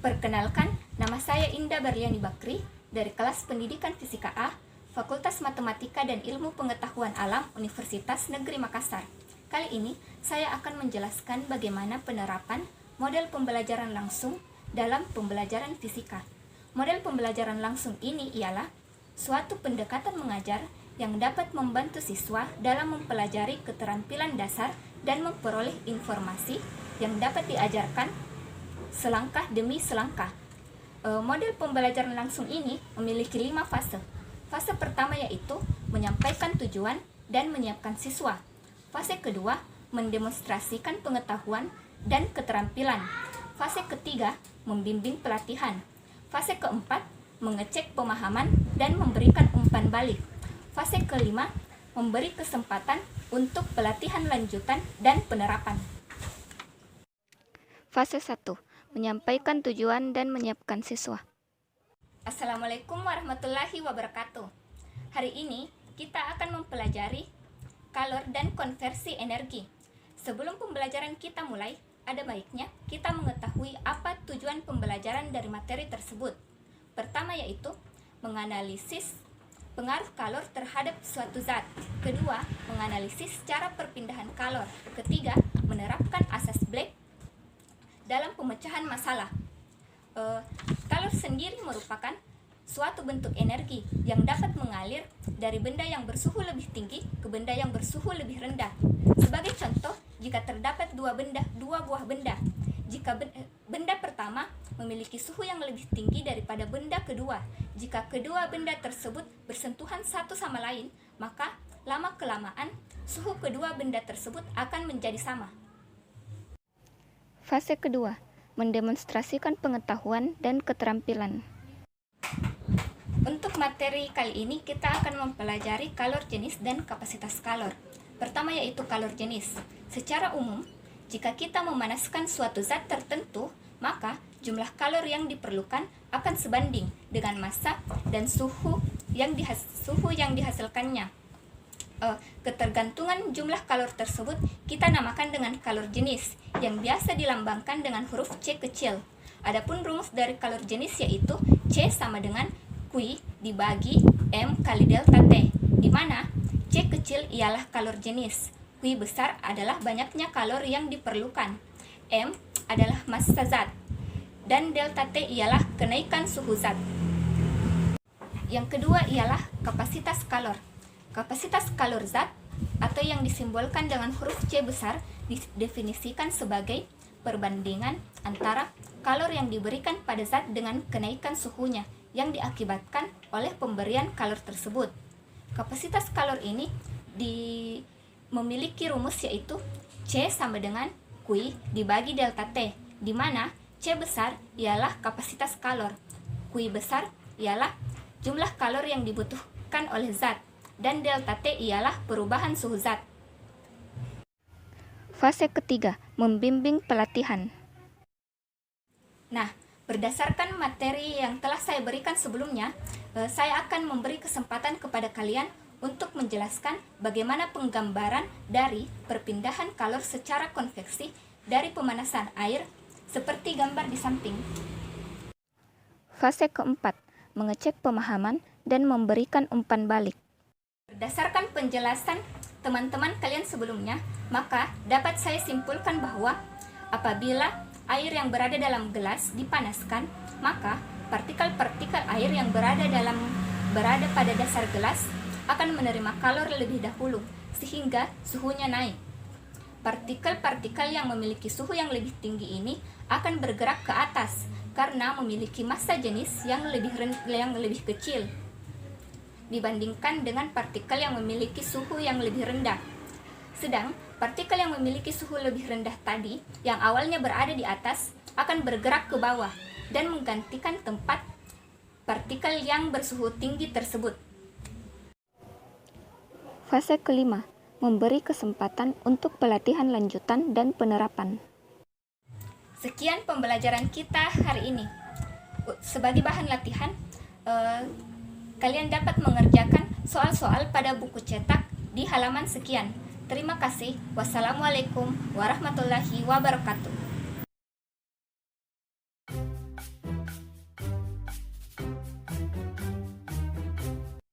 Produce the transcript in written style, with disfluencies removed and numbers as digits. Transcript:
Perkenalkan, nama saya Indah Barliani Bakri dari kelas Pendidikan Fisika A, Fakultas Matematika dan Ilmu Pengetahuan Alam Universitas Negeri Makassar. Kali ini, saya akan menjelaskan bagaimana penerapan model pembelajaran langsung dalam pembelajaran fisika. Model pembelajaran langsung ini ialah suatu pendekatan mengajar yang dapat membantu siswa dalam mempelajari keterampilan dasar dan memperoleh informasi yang dapat diajarkan selangkah demi selangkah. Model pembelajaran langsung ini memiliki 5 fase. Fase pertama yaitu menyampaikan tujuan dan menyiapkan siswa. Fase kedua, mendemonstrasikan pengetahuan dan keterampilan. Fase ketiga, membimbing pelatihan. Fase keempat, mengecek pemahaman dan memberikan umpan balik. Fase kelima, memberi kesempatan untuk pelatihan lanjutan dan penerapan. Fase 1. Menyampaikan tujuan dan menyiapkan siswa. Assalamualaikum warahmatullahi wabarakatuh. Hari ini kita akan mempelajari kalor dan konversi energi. Sebelum pembelajaran kita mulai, ada baiknya kita mengetahui apa tujuan pembelajaran dari materi tersebut. Pertama yaitu menganalisis pengaruh kalor terhadap suatu zat. Kedua, menganalisis cara perpindahan kalor. Ketiga, menerapkan asas Black dalam pemecahan masalah. Kalor sendiri merupakan suatu bentuk energi yang dapat mengalir dari benda yang bersuhu lebih tinggi ke benda yang bersuhu lebih rendah. Sebagai contoh, jika terdapat dua buah benda, jika benda pertama memiliki suhu yang lebih tinggi daripada benda kedua, jika kedua benda tersebut bersentuhan satu sama lain, maka lama-kelamaan suhu kedua benda tersebut akan menjadi sama. Fase kedua, mendemonstrasikan pengetahuan dan keterampilan. Untuk materi kali ini kita akan mempelajari kalor jenis dan kapasitas kalor. Pertama yaitu kalor jenis. Secara umum, jika kita memanaskan suatu zat tertentu, maka jumlah kalor yang diperlukan akan sebanding dengan massa dan suhu yang dihasilkannya. Ketergantungan jumlah kalor tersebut kita namakan dengan kalor jenis yang biasa dilambangkan dengan huruf C kecil. Adapun rumus dari kalor jenis yaitu C sama dengan Q dibagi M kali delta T, di mana C kecil ialah kalor jenis, Q besar adalah banyaknya kalor yang diperlukan, M adalah massa zat, dan delta T ialah kenaikan suhu zat. Yang kedua ialah kapasitas kalor. Kapasitas kalor zat atau yang disimbolkan dengan huruf C besar didefinisikan sebagai perbandingan antara kalor yang diberikan pada zat dengan kenaikan suhunya yang diakibatkan oleh pemberian kalor tersebut. Kapasitas kalor ini memiliki rumus yaitu C sama dengan Q dibagi delta T, di mana C besar ialah kapasitas kalor, Q besar ialah jumlah kalor yang dibutuhkan oleh zat, dan delta T ialah perubahan suhu zat. Fase ketiga, membimbing pelatihan. Nah, berdasarkan materi yang telah saya berikan sebelumnya, saya akan memberi kesempatan kepada kalian untuk menjelaskan bagaimana penggambaran dari perpindahan kalor secara konveksi dari pemanasan air seperti gambar di samping. Fase keempat, mengecek pemahaman dan memberikan umpan balik. Berdasarkan penjelasan teman-teman kalian sebelumnya, maka dapat saya simpulkan bahwa apabila air yang berada dalam gelas dipanaskan, maka partikel-partikel air yang berada pada dasar gelas akan menerima kalor lebih dahulu, sehingga suhunya naik. Partikel-partikel yang memiliki suhu yang lebih tinggi ini akan bergerak ke atas karena memiliki massa jenis yang lebih kecil dibandingkan dengan partikel yang memiliki suhu yang lebih rendah. Sedang partikel yang memiliki suhu lebih rendah tadi, yang awalnya berada di atas, akan bergerak ke bawah dan menggantikan tempat partikel yang bersuhu tinggi tersebut. Fase kelima, memberi kesempatan untuk pelatihan lanjutan dan penerapan. Sekian pembelajaran kita hari ini. Sebagai bahan latihan, kalian dapat mengerjakan soal-soal pada buku cetak di halaman sekian. Terima kasih. Wassalamualaikum warahmatullahi wabarakatuh.